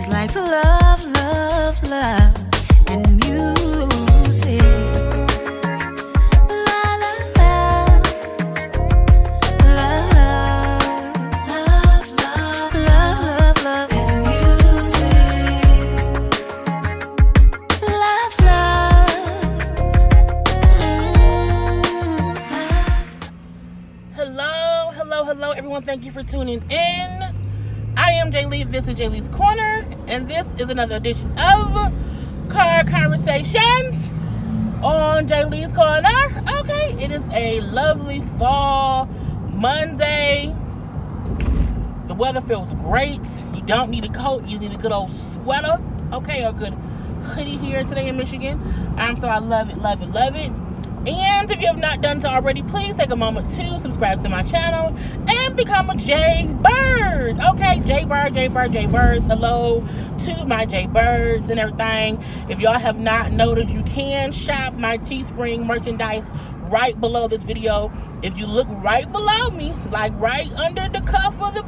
like love, love, love and music. La la la, love, love, love, love, love and music. Love, love. Hello, everyone. Thank you for tuning in. I am Jay Lee. This is Jay Lee's Corner, and this is another edition of Car Conversations on Jay Lee's Corner. Okay, it is a lovely fall Monday. The weather feels great. You don't need a coat. You need a good old sweater, okay, or a good hoodie here today in Michigan. So I love it, love it, love it. And if you have not done so already, please take a moment to subscribe to my channel and become a Jay Bird. Okay, Jay Bird, Jay Bird, Jay Birds. Hello to my Jay Birds and everything. If y'all have not noticed, you can shop my Teespring merchandise right below this video. If you look right below me, like right under the cuff of the,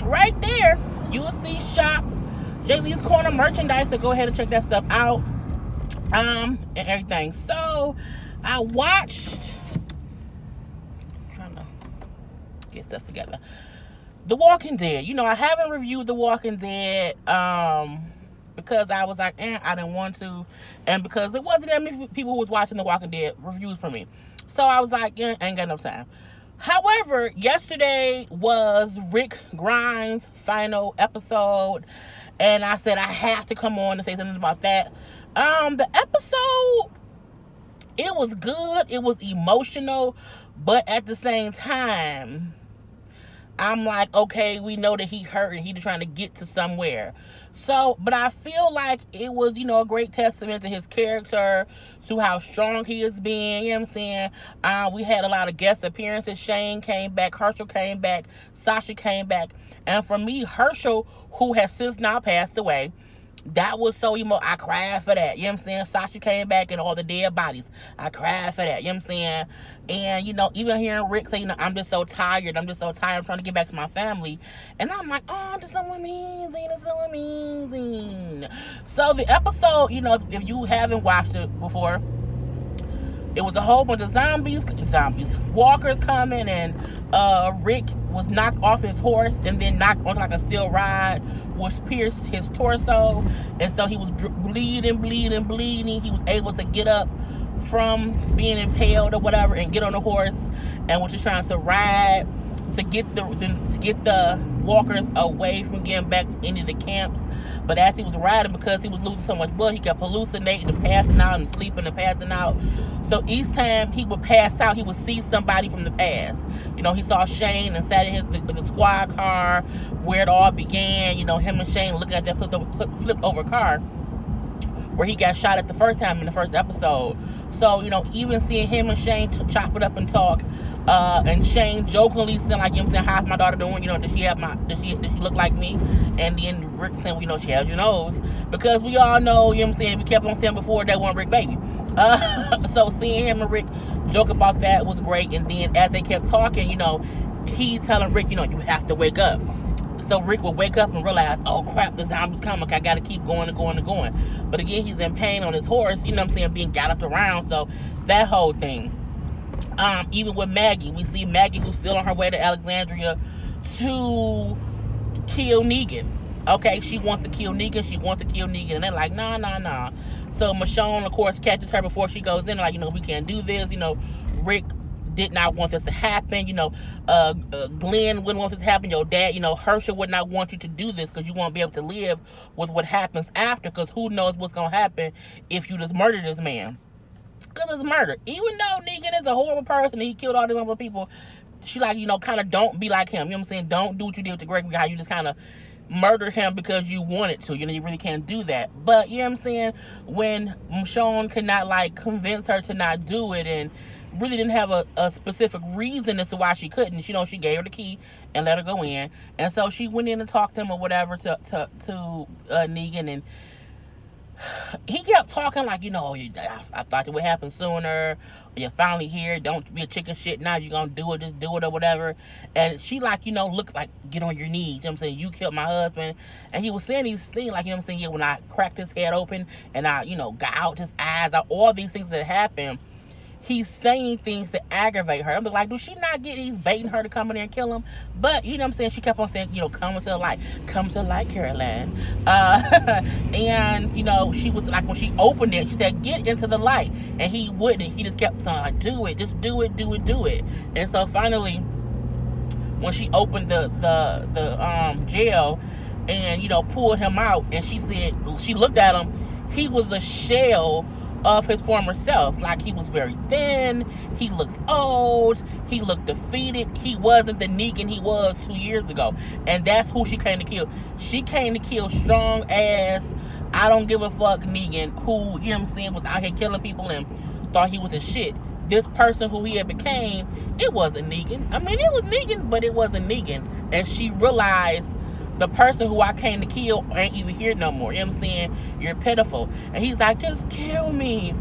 right there, you will see shop Jay Lee's Corner merchandise. So go ahead and check that stuff out. And everything. So I watched, trying to get stuff together, The Walking Dead. I haven't reviewed The Walking Dead because I was like, I didn't want to, and because there wasn't that many people who was watching The Walking Dead reviews for me. So I was like, ain't got no time. However, yesterday was Rick Grimes' final episode, and I said I have to come on and say something about that. The episode, it was good, it was emotional, but at the same time, I'm like, okay, we know that he hurt and he's trying to get to somewhere. So, but I feel like it was, a great testament to his character, to how strong he is being, you know what I'm saying? We had a lot of guest appearances. Shane came back, Herschel came back, Sasha came back. And for me, Herschel, who has since now passed away, that was so I cried for that. You know what I'm saying? Sasha came back and all the dead bodies. I cried for that. You know what I'm saying? And, even hearing Rick say, I'm just so tired. I'm trying to get back to my family. And I'm like, oh, this is so amazing. It's so amazing. So the episode, if you haven't watched it before, it was a whole bunch of walkers coming, and Rick was knocked off his horse and then knocked onto like a steel rod, which pierced his torso, and so he was bleeding. He was able to get up from being impaled or whatever and get on the horse, and was just trying to ride to get the walkers away from getting back to any of the camps. But as he was riding, because he was losing so much blood, he kept hallucinating and passing out and sleeping and passing out. So each time he would pass out, he would see somebody from the past. He saw Shane and sat in the squad car where it all began. Him and Shane looking at that flipped over car where he got shot at the first time in the first episode. So, even seeing him and Shane chop it up and talk, and Shane jokingly saying, like, how's my daughter doing? Does she look like me? And then Rick saying, she has your nose. Because we all know, we kept on saying before that one Rick baby. So seeing him and Rick joke about that was great. And then as they kept talking, he's telling Rick, you have to wake up. So Rick would wake up and realize, oh crap, the zombies coming. I gotta keep going and going and going. But again, he's in pain on his horse, being galloped around. So that whole thing. Even with Maggie, we see Maggie who's still on her way to Alexandria to kill Negan. Okay, she wants to kill Negan, and they're like, nah. So Michonne, of course, catches her before she goes in, like, we can't do this. Rick did not want this to happen. Glenn wouldn't want this to happen. Your dad, Herschel would not want you to do this because you won't be able to live with what happens after, because who knows what's going to happen if you just murder this man. Because it's murder. Even though Negan is a horrible person and he killed all these other people, she kind of don't be like him. You know what I'm saying? Don't do what you did with Greg, how you just kind of murdered him because you wanted to. You really can't do that. But, you know what I'm saying? When Michonne could not, convince her to not do it, and really didn't have a specific reason as to why she couldn't. She gave her the key and let her go in. And so she went in and talked to him or whatever to Negan, and he kept talking like, I thought it would happen sooner. You're finally here. Don't be a chicken shit now. You're going to do it. Just do it or whatever. And she like, look like, get on your knees. You know what I'm saying? You killed my husband. And he was saying these things like, yeah, when I cracked his head open and I, gouged his eyes out, all these things that happened. He's saying things to aggravate her. I'm like, do she not get he's baiting her to come in there and kill him? But, you know what I'm saying? She kept on saying, come to the light. Come to the light, Caroline. And, she was like, when she opened it, she said, get into the light. And he wouldn't. He just kept saying, like, do it. Just do it, do it, do it. And so finally, when she opened the jail and, pulled him out, and she said, she looked at him, he was a shell of his former self. Like, he was very thin, he looked old, he looked defeated. He wasn't the Negan he was 2 years ago. And that's who she came to kill. She came to kill strong ass, I don't give a fuck Negan, who, was out here killing people and thought he was a shit. This person who he had became, it wasn't Negan. I mean, it was Negan, but it wasn't Negan. And she realized, the person who I came to kill ain't even here no more. You know what I'm saying? You're pitiful. And he's like, just kill me.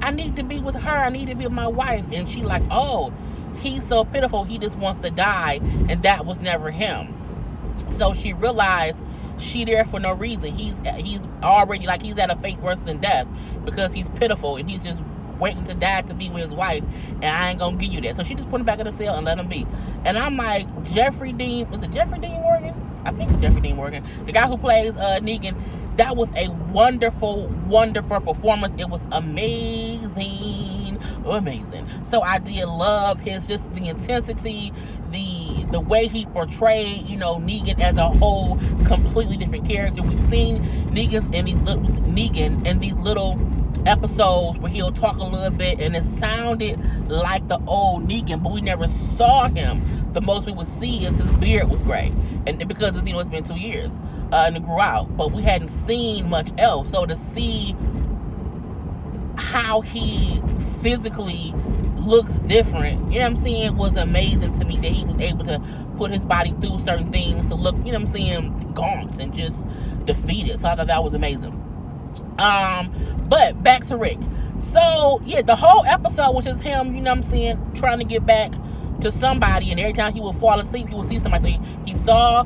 I need to be with her. I need to be with my wife. And she like, oh, he's so pitiful. He just wants to die. And that was never him. So she realized she there for no reason. He's already like, he's at a fate worse than death because he's pitiful and he's just waiting to die to be with his wife, and I ain't gonna give you that. So she just put him back in the cell and let him be. And I'm like, was it Jeffrey Dean Morgan? I think it's Jeffrey Dean Morgan, the guy who plays Negan. That was a wonderful, wonderful performance. It was amazing. So I did love his, just the intensity, the way he portrayed, Negan as a whole completely different character. We've seen Negan in these little episodes where he'll talk a little bit and it sounded like the old Negan, but we never saw him. The most we would see is his beard was gray, and because it's been 2 years and it grew out, but we hadn't seen much else. So to see how he physically looks different, was amazing to me, that he was able to put his body through certain things to look, gaunt and just defeated. So I thought that was amazing. But back to Rick. So yeah, the whole episode was just him, trying to get back to somebody, and every time he would fall asleep, he would see somebody. He saw,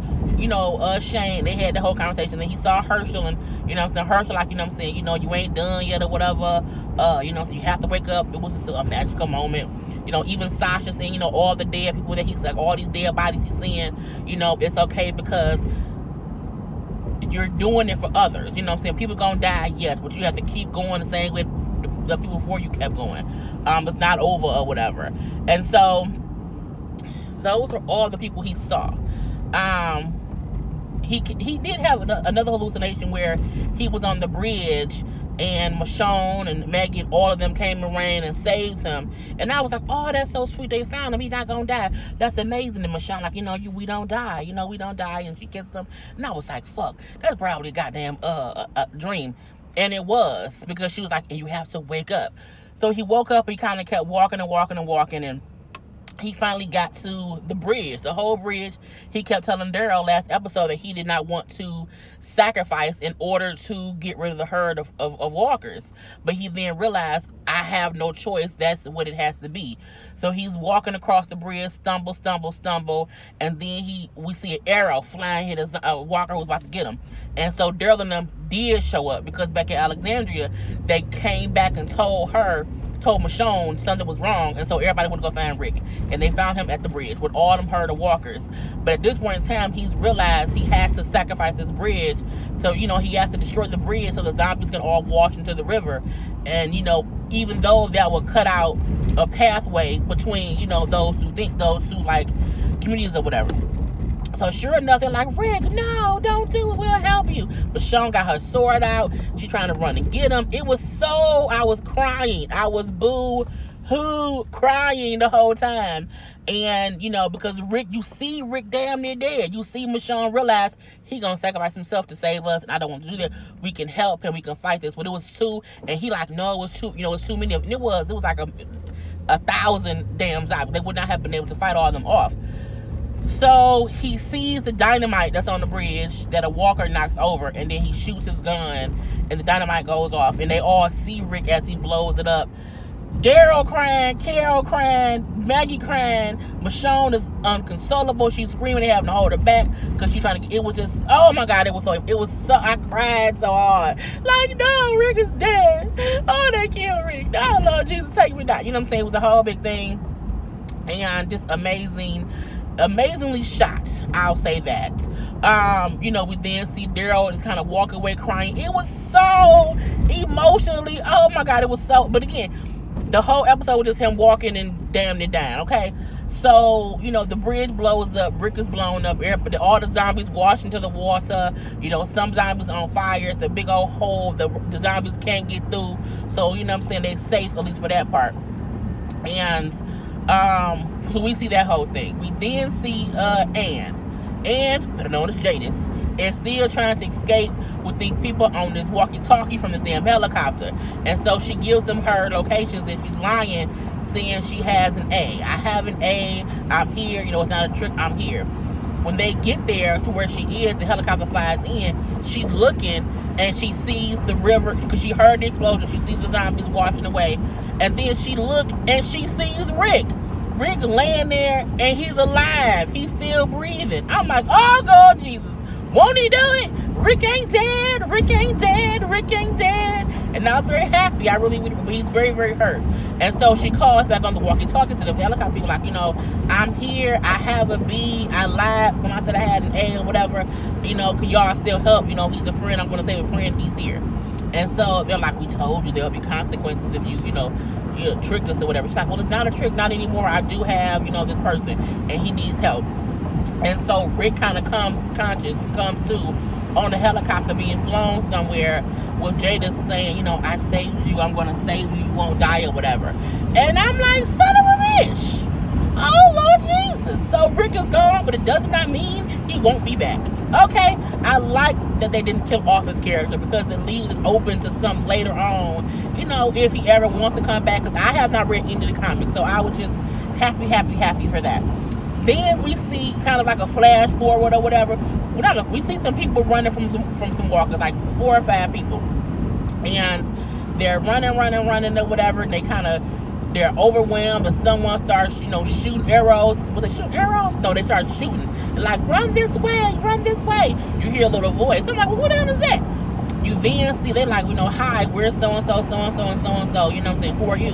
Shane. They had the whole conversation, and he saw Herschel, and Herschel, like, you ain't done yet or whatever. So you have to wake up. It was just a magical moment. Even Sasha saying, all the dead people that he's like, all these dead bodies he's seeing, it's okay because you're doing it for others. People gonna die, yes, but you have to keep going the same way the people before you kept going. It's not over or whatever. And so those were all the people he saw. He did have another hallucination where he was on the bridge and Michonne and Maggie, all of them came and ran and saved him. And I was like, oh, that's so sweet. They found him. He's not going to die. That's amazing. And Michonne, like, we don't die. We don't die. And she kissed him. And I was like, fuck, that's probably a goddamn dream. And it was, because she was like, and you have to wake up. So he woke up. He kind of kept walking and walking and walking, and he finally got to the bridge, the whole bridge. He kept telling Daryl last episode that he did not want to sacrifice in order to get rid of the herd of walkers. But he then realized, I have no choice. That's what it has to be. So he's walking across the bridge, stumble, and then we see an arrow flying, hit a walker who was about to get him. And so Daryl and them did show up, because back at Alexandria, they came back and told Michonne something was wrong, and so everybody went to go find Rick, and they found him at the bridge with all them herd of walkers. But at this point in time, he's realized he has to sacrifice this bridge, so he has to destroy the bridge so the zombies can all wash into the river. And even though that would cut out a pathway between those two like communities or whatever. So sure enough, they're like, Rick, no, don't do it. We'll help you. But Michonne got her sword out. She trying to run and get him. I was crying. I was boo-hoo crying the whole time. And, because Rick, you see Rick damn near dead. You see Michonne realize he gonna sacrifice himself to save us, and I don't want to do that. We can help him. We can fight this. But it was two, and he like, no, it was two. It's too many of them. And it was like a 1,000 damn zombies. They would not have been able to fight all of them off. So he sees the dynamite that's on the bridge that a walker knocks over, and then he shoots his gun and the dynamite goes off, and they all see Rick as he blows it up. Daryl crying, Carol crying, Maggie crying. Michonne is unconsolable. She's screaming. They having to hold her back because she's trying to. It was just, oh my God, it was so. I cried so hard. Like, no, Rick is dead. Oh, they killed Rick. No, Lord Jesus, take me down. You know what I'm saying? It was a whole big thing, and just amazingly shot. I'll say that. We then see Daryl just kind of walk away crying. It was so emotionally. Oh my God, it was so. But again, the whole episode was just him walking and damn it down, okay? So, the bridge blows up, Rick is blown up, all the zombies wash into the water, some zombies on fire, it's a big old hole, the zombies can't get through, so, they're safe, at least for that part. And, so we see that whole thing. We then see, Anne, better known as Jadis, is still trying to escape with these people on this walkie-talkie from this damn helicopter. And so she gives them her locations, and she's lying, saying she has an A. I have an A. I'm here. It's not a trick. I'm here. When they get there to where she is, the helicopter flies in. She's looking, and she sees the river, because she heard the explosion. She sees the zombies washing away. And then she looked, and she sees Rick. Rick laying there, and he's alive. He's still breathing. I'm like, oh, God, Jesus. Won't he do it? Rick ain't dead. Rick ain't dead. Rick ain't dead. And I was very happy. He's very, very hurt. And so she calls back on the walkie-talkie to the helicopter people like, I'm here. I have a B. I lied when I said I had an A or whatever. Can y'all still help? He's a friend. I'm going to say a friend. He's here. And so they're like, we told you there'll be consequences if you tricked us or whatever. She's like, well, it's not a trick. Not anymore. I do have, this person, and he needs help. And so Rick kind of comes to on the helicopter being flown somewhere with Jada saying, I saved you, I'm going to save you, you won't die or whatever. And I'm like, son of a bitch. Oh, Lord Jesus. So Rick is gone, but it does not mean he won't be back. Okay? I like that they didn't kill off his character because it leaves it open to some later on, if he ever wants to come back. Because I have not read any of the comics, so I was just happy for that. Then we see kind of like a flash forward or whatever. We see some people running from some walkers, like 4 or 5 people. And they're running or whatever. And they're overwhelmed. And someone starts, shooting arrows. Was they shooting arrows? No, they start shooting. They're like, run this way. You hear a little voice. I'm like, well, what the hell is that? You then see, they're like, hi, we're so-and-so, so-and-so, and so-and-so. You know what I'm saying? Who are you?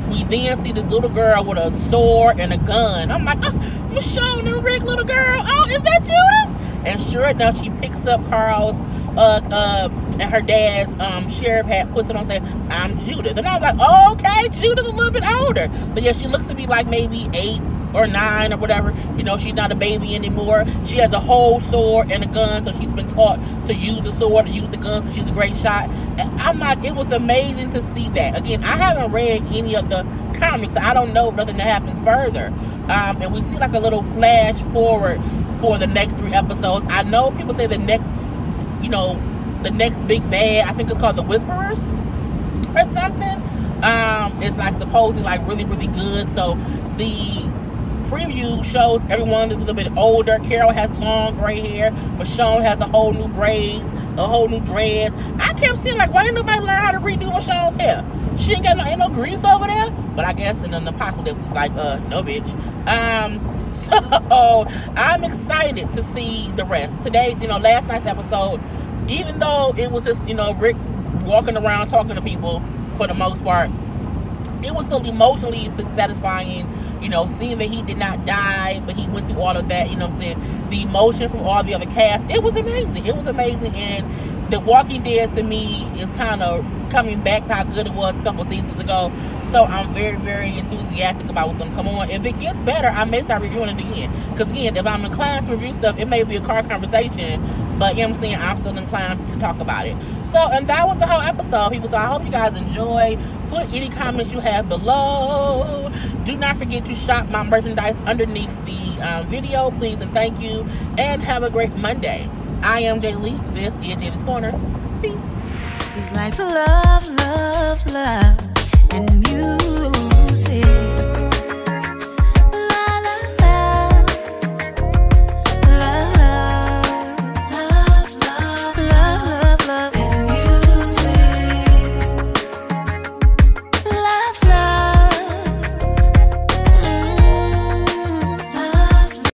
We then see this little girl with a sword and a gun. I'm like, oh, Michonne and Rick, little girl. Oh, is that Judith? And sure enough, she picks up Carl's and her dad's sheriff hat, puts it on, saying, I'm Judith. And I was like, oh, okay, Judith's a little bit older. So yeah, she looks to be like maybe 8 or 9 or whatever. She's not a baby anymore. She has a whole sword and a gun, so she's been taught to use the sword, to use the gun, because she's a great shot. And I'm like, it was amazing to see that. Again, I haven't read any of the comics, so I don't know nothing that happens further. And we see like a little flash forward for the next 3 episodes. I know people say the next big bad, I think it's called the Whisperers or something. It's like supposedly like really, really good. So the preview shows everyone is a little bit older. Carol has long gray hair. Michonne has a whole new braids, a whole new dress. I kept seeing like, why ain't nobody learn how to redo Michonne's hair? She ain't got no grease over there. But I guess in an apocalypse, it's like, no bitch. So I'm excited to see the rest. Today, last night's episode, even though it was just, Rick walking around talking to people for the most part, it was still emotionally satisfying, seeing that he did not die, but he went through all of that, the emotion from all the other cast. It was amazing. And The Walking Dead to me is kind of coming back to how good it was a couple seasons ago. So I'm very, very enthusiastic about what's going to come on. If it gets better, I may start reviewing it again. Because again, if I'm inclined to review stuff, it may be a car conversation, but I'm still inclined to talk about it. So, and that was the whole episode, people. So I hope you guys enjoy. Put any comments you have below. Do not forget to shop my merchandise underneath the video, please and thank you. And have a great Monday. I am Jay Lee. This is Jaylee's Corner. Peace. It's like love, and music.